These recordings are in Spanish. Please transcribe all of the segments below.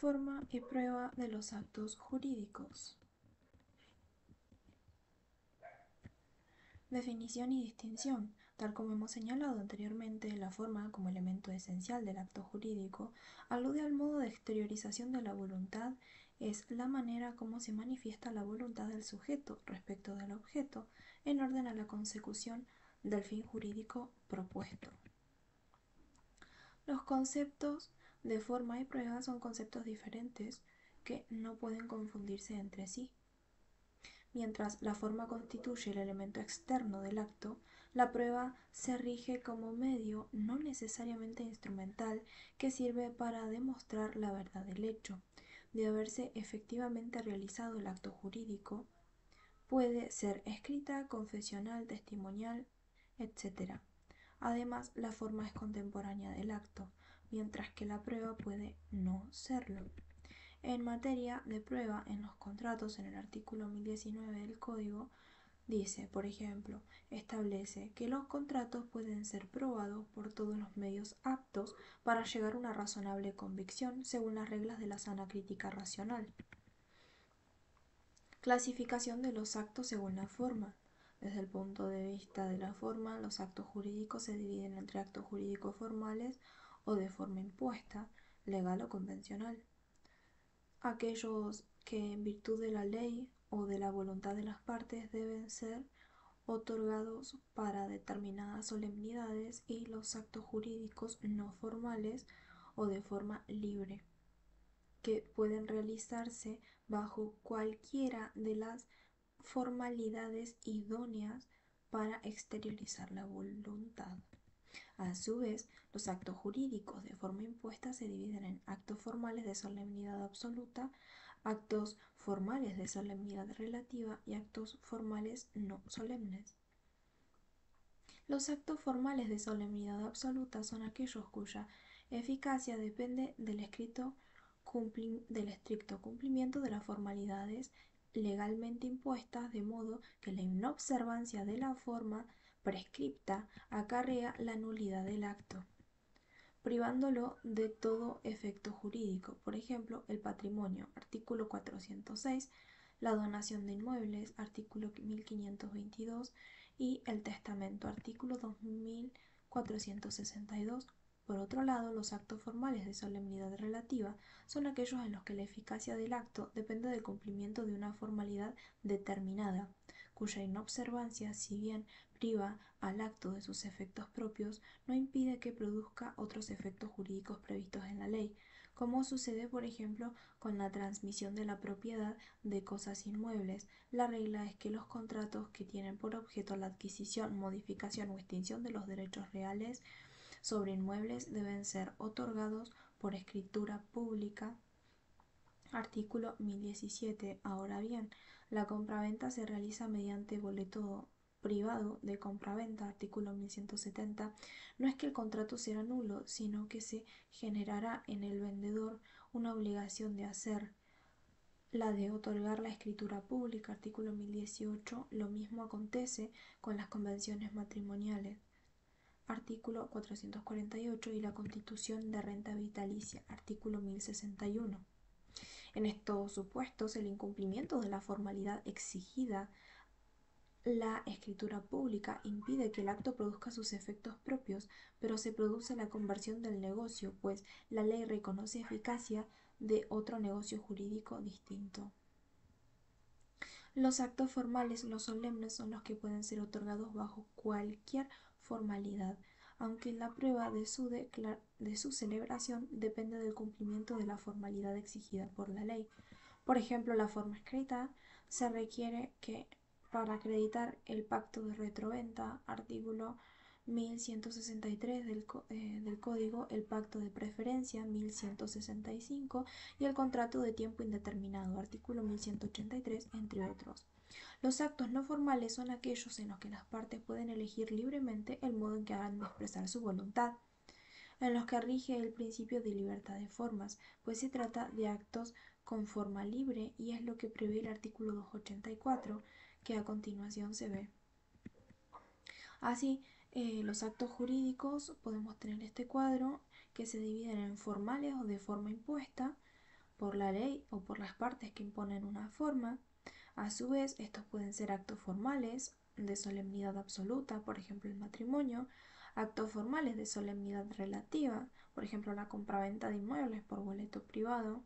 Forma y prueba de los actos jurídicos. Definición y distinción. Tal como hemos señalado anteriormente, la forma, como elemento esencial del acto jurídico, alude al modo de exteriorización de la voluntad, es la manera como se manifiesta la voluntad del sujeto respecto del objeto, en orden a la consecución del fin jurídico propuesto. Los conceptos de forma y prueba son conceptos diferentes que no pueden confundirse entre sí. Mientras la forma constituye el elemento externo del acto, la prueba se rige como medio no necesariamente instrumental que sirve para demostrar la verdad del hecho. De haberse efectivamente realizado el acto jurídico, puede ser escrita, confesional, testimonial, etc. Además, la forma es contemporánea del acto, mientras que la prueba puede no serlo. En materia de prueba, en los contratos, en el artículo 1019 del Código, dice, por ejemplo, establece que los contratos pueden ser probados por todos los medios aptos para llegar a una razonable convicción según las reglas de la sana crítica racional. Clasificación de los actos según la forma. Desde el punto de vista de la forma, los actos jurídicos se dividen entre actos jurídicos formales o de forma impuesta, legal o convencional. Aquellos que en virtud de la ley o de la voluntad de las partes deben ser otorgados para determinadas solemnidades, y los actos jurídicos no formales o de forma libre, que pueden realizarse bajo cualquiera de las formalidades idóneas para exteriorizar la voluntad. A su vez, los actos jurídicos de forma impuesta se dividen en actos formales de solemnidad absoluta, actos formales de solemnidad relativa y actos formales no solemnes. Los actos formales de solemnidad absoluta son aquellos cuya eficacia depende del estricto cumplimiento de las formalidades legalmente impuestas, de modo que la inobservancia de la forma prescripta acarrea la nulidad del acto, privándolo de todo efecto jurídico. Por ejemplo, el patrimonio, artículo 406, la donación de inmuebles, artículo 1522, y el testamento, artículo 2462. Por otro lado, los actos formales de solemnidad relativa son aquellos en los que la eficacia del acto depende del cumplimiento de una formalidad determinada, cuya inobservancia, si bien priva al acto de sus efectos propios, no impide que produzca otros efectos jurídicos previstos en la ley, como sucede, por ejemplo, con la transmisión de la propiedad de cosas inmuebles. La regla es que los contratos que tienen por objeto la adquisición, modificación o extinción de los derechos reales sobre inmuebles deben ser otorgados por escritura pública. Artículo 1017. Ahora bien, la compraventa se realiza mediante boleto privado de compraventa, artículo 1170. No es que el contrato sea nulo, sino que se generará en el vendedor una obligación de hacer la de otorgar la escritura pública, artículo 1018. Lo mismo acontece con las convenciones matrimoniales, artículo 448, y la constitución de renta vitalicia, artículo 1061. En estos supuestos, el incumplimiento de la formalidad exigida, la escritura pública, impide que el acto produzca sus efectos propios, pero se produce la conversión del negocio, pues la ley reconoce eficacia de otro negocio jurídico distinto. Los actos formales no solemnes son los que pueden ser otorgados bajo cualquier formalidad, aunque la prueba de su celebración depende del cumplimiento de la formalidad exigida por la ley. Por ejemplo, la forma escrita se requiere que, para acreditar el pacto de retroventa, artículo 1163 del Código, el pacto de preferencia, 1165, y el contrato de tiempo indeterminado, artículo 1183, entre otros. Los actos no formales son aquellos en los que las partes pueden elegir libremente el modo en que han de expresar su voluntad, en los que rige el principio de libertad de formas, pues se trata de actos con forma libre, y es lo que prevé el artículo 284, que a continuación se ve. Así, los actos jurídicos podemos tener este cuadro, que se dividen en formales o de forma impuesta. por la ley o por las partes que imponen una forma. A su vez, estos pueden ser actos formales de solemnidad absoluta, por ejemplo el matrimonio, actos formales de solemnidad relativa, por ejemplo la compraventa de inmuebles por boleto privado,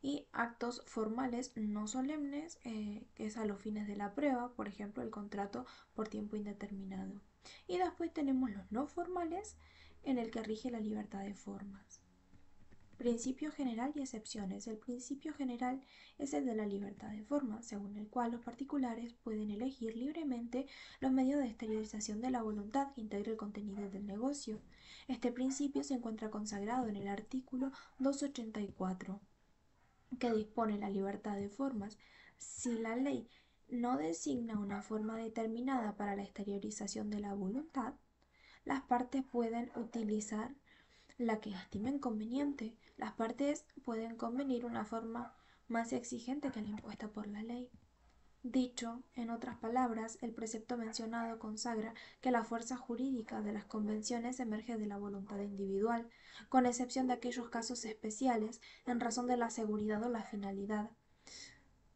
y actos formales no solemnes, que es a los fines de la prueba, por ejemplo el contrato por tiempo indeterminado. Y después tenemos los no formales, en el que rige la libertad de formas. Principio general y excepciones. El principio general es el de la libertad de forma, según el cual los particulares pueden elegir libremente los medios de exteriorización de la voluntad que integra el contenido del negocio. Este principio se encuentra consagrado en el artículo 284, que dispone la libertad de formas. Si la ley no designa una forma determinada para la exteriorización de la voluntad, las partes pueden utilizar la que estimen conveniente. Las partes pueden convenir una forma más exigente que la impuesta por la ley. Dicho, en otras palabras, el precepto mencionado consagra que la fuerza jurídica de las convenciones emerge de la voluntad individual, con excepción de aquellos casos especiales, en razón de la seguridad o la finalidad,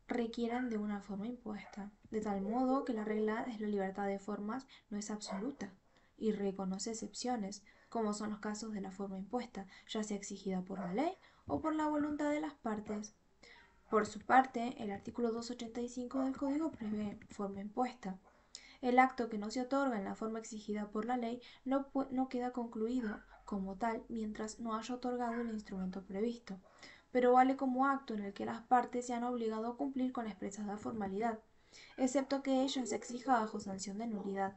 requieren de una forma impuesta, de tal modo que la regla de la libertad de formas no es absoluta y reconoce excepciones, como son los casos de la forma impuesta, ya sea exigida por la ley o por la voluntad de las partes. Por su parte, el artículo 285 del Código prevé forma impuesta. El acto que no se otorga en la forma exigida por la ley no queda concluido como tal mientras no haya otorgado el instrumento previsto, pero vale como acto en el que las partes se han obligado a cumplir con la expresada formalidad, excepto que ella se exija bajo sanción de nulidad.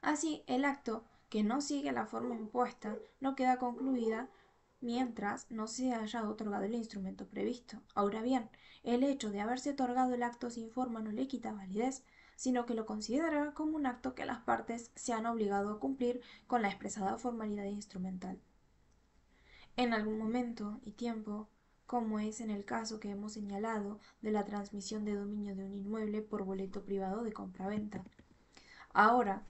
Así, el acto que no sigue la forma impuesta no queda concluida mientras no se haya otorgado el instrumento previsto. Ahora bien, el hecho de haberse otorgado el acto sin forma no le quita validez, sino que lo considera como un acto que las partes se han obligado a cumplir con la expresada formalidad instrumental. En algún momento y tiempo, como es en el caso que hemos señalado de la transmisión de dominio de un inmueble por boleto privado de compraventa. Ahora,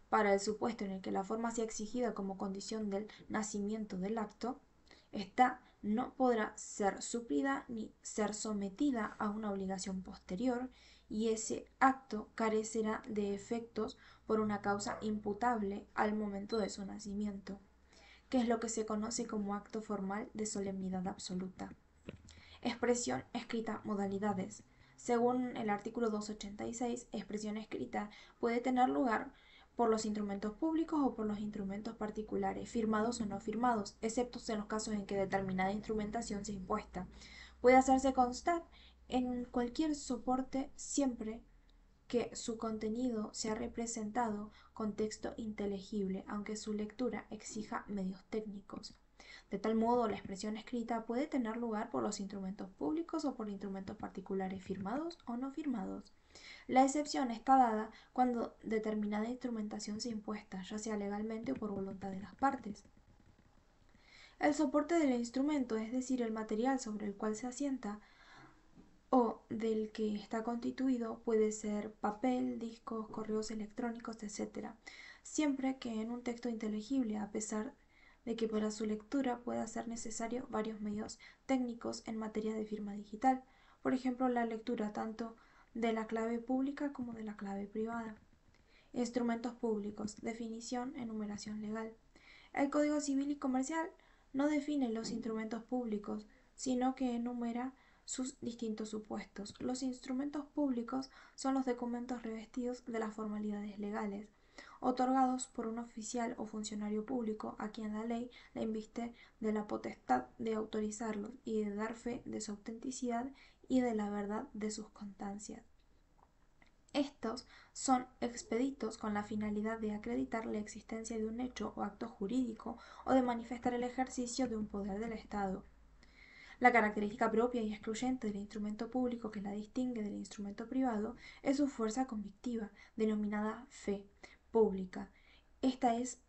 para el supuesto en el que la forma sea exigida como condición del nacimiento del acto, ésta no podrá ser suplida ni ser sometida a una obligación posterior, y ese acto carecerá de efectos por una causa imputable al momento de su nacimiento, que es lo que se conoce como acto formal de solemnidad absoluta. Expresión escrita, modalidades. Según el artículo 286, expresión escrita puede tener lugar por los instrumentos públicos o por los instrumentos particulares, firmados o no firmados, excepto en los casos en que determinada instrumentación sea impuesta. Puede hacerse constar en cualquier soporte siempre que su contenido sea representado con texto inteligible, aunque su lectura exija medios técnicos. De tal modo, la expresión escrita puede tener lugar por los instrumentos públicos o por instrumentos particulares firmados o no firmados. La excepción está dada cuando determinada instrumentación se impuesta, ya sea legalmente o por voluntad de las partes. El soporte del instrumento, es decir, el material sobre el cual se asienta o del que está constituido, puede ser papel, discos, correos electrónicos, etc., siempre que en un texto inteligible, a pesar de que para su lectura pueda ser necesario varios medios técnicos en materia de firma digital, por ejemplo, la lectura tanto de la clave pública como de la clave privada. Instrumentos públicos. Definición, enumeración legal. El Código Civil y Comercial no define los instrumentos públicos, sino que enumera sus distintos supuestos. Los instrumentos públicos son los documentos revestidos de las formalidades legales, otorgados por un oficial o funcionario público a quien la ley le inviste de la potestad de autorizarlos y de dar fe de su autenticidad y de la verdad de sus constancias. Estos son expeditos con la finalidad de acreditar la existencia de un hecho o acto jurídico o de manifestar el ejercicio de un poder del Estado. La característica propia y excluyente del instrumento público que la distingue del instrumento privado es su fuerza convictiva, denominada fe pública. Esta es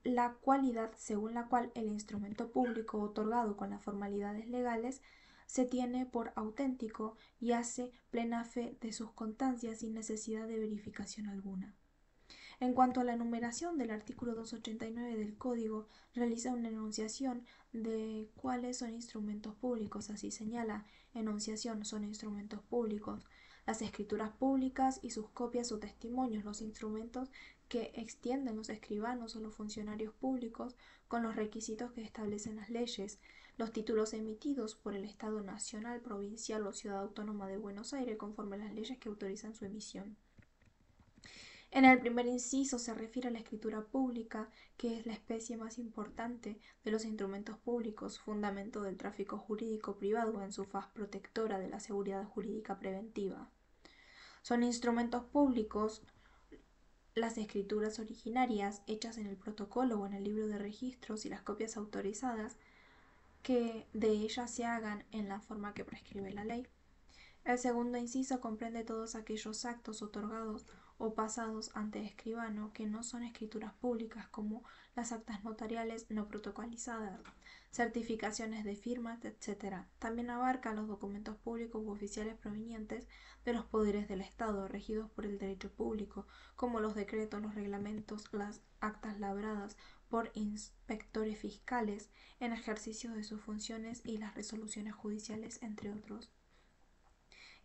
la cualidad según la cual el instrumento público otorgado con las formalidades legales se tiene por auténtico y hace plena fe de sus constancias sin necesidad de verificación alguna. En cuanto a la enumeración del artículo 289 del Código, realiza una enunciación de cuáles son instrumentos públicos. Así señala: enunciación: son instrumentos públicos las escrituras públicas y sus copias o testimonios, los instrumentos que extienden los escribanos o los funcionarios públicos con los requisitos que establecen las leyes, los títulos emitidos por el Estado Nacional, Provincial o Ciudad Autónoma de Buenos Aires conforme a las leyes que autorizan su emisión. En el primer inciso se refiere a la escritura pública, que es la especie más importante de los instrumentos públicos, fundamento del tráfico jurídico privado en su faz protectora de la seguridad jurídica preventiva. Son instrumentos públicos las escrituras originarias hechas en el protocolo o en el libro de registros y las copias autorizadas que de ellas se hagan en la forma que prescribe la ley. El segundo inciso comprende todos aquellos actos otorgados o pasados ante escribano que no son escrituras públicas, como las actas notariales no protocolizadas, certificaciones de firmas, etc. También abarca los documentos públicos u oficiales provenientes de los poderes del Estado, regidos por el derecho público, como los decretos, los reglamentos, las actas labradas por inspectores fiscales en ejercicio de sus funciones y las resoluciones judiciales, entre otros.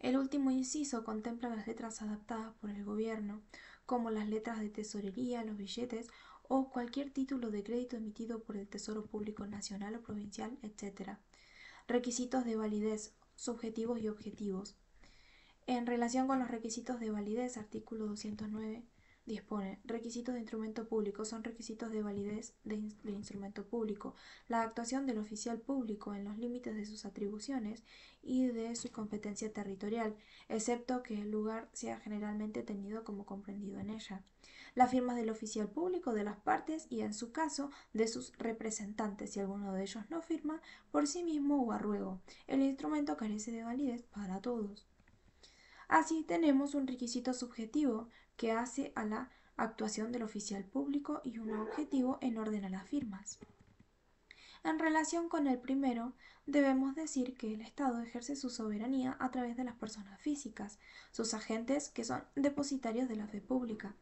El último inciso contempla las letras adaptadas por el gobierno, como las letras de tesorería, los billetes o cualquier título de crédito emitido por el Tesoro Público Nacional o Provincial, etc. Requisitos de validez, subjetivos y objetivos. En relación con los requisitos de validez, artículo 209 dispone: requisitos de instrumento público son requisitos de validez del instrumento público, la actuación del oficial público en los límites de sus atribuciones y de su competencia territorial, excepto que el lugar sea generalmente tenido como comprendido en ella. Las firmas del oficial público, de las partes y, en su caso, de sus representantes, si alguno de ellos no firma por sí mismo o a ruego. El instrumento carece de validez para todos. Así tenemos un requisito subjetivo que hace a la actuación del oficial público y uno objetivo en orden a las firmas. En relación con el primero, debemos decir que el Estado ejerce su soberanía a través de las personas físicas, sus agentes, que son depositarios de la fe pública.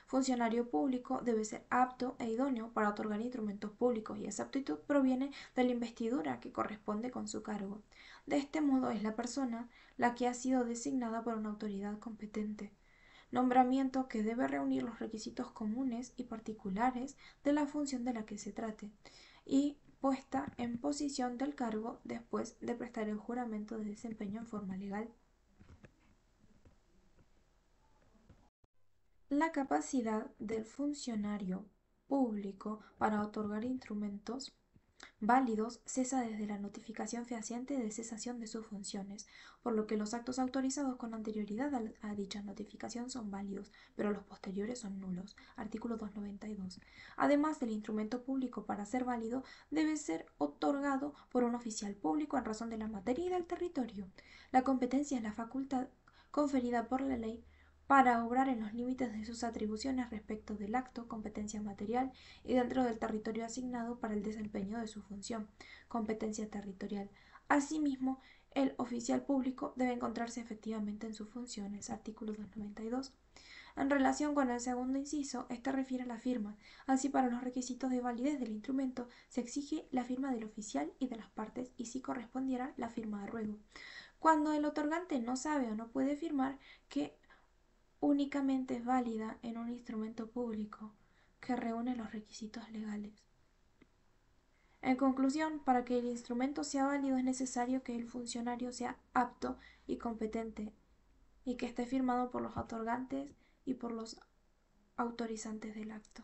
Funcionario público debe ser apto e idóneo para otorgar instrumentos públicos, y esa aptitud proviene de la investidura que corresponde con su cargo. De este modo es la persona la que ha sido designada por una autoridad competente, nombramiento que debe reunir los requisitos comunes y particulares de la función de la que se trate, y puesta en posición del cargo después de prestar el juramento de desempeño en forma legal. La capacidad del funcionario público para otorgar instrumentos válidos cesa desde la notificación fehaciente de cesación de sus funciones, por lo que los actos autorizados con anterioridad a dicha notificación son válidos, pero los posteriores son nulos. Artículo 292. Además, el instrumento público, para ser válido, debe ser otorgado por un oficial público en razón de la materia y del territorio. La competencia es la facultad conferida por la ley para obrar en los límites de sus atribuciones respecto del acto, competencia material, y dentro del territorio asignado para el desempeño de su función, competencia territorial. Asimismo, el oficial público debe encontrarse efectivamente en sus funciones. Artículo 292. En relación con el segundo inciso, este refiere a la firma. Así, para los requisitos de validez del instrumento se exige la firma del oficial y de las partes, y, si correspondiera, la firma de ruego. Cuando el otorgante no sabe o no puede firmar, que únicamente es válida en un instrumento público que reúne los requisitos legales. En conclusión, para que el instrumento sea válido es necesario que el funcionario sea apto y competente, y que esté firmado por los otorgantes y por los autorizantes del acto.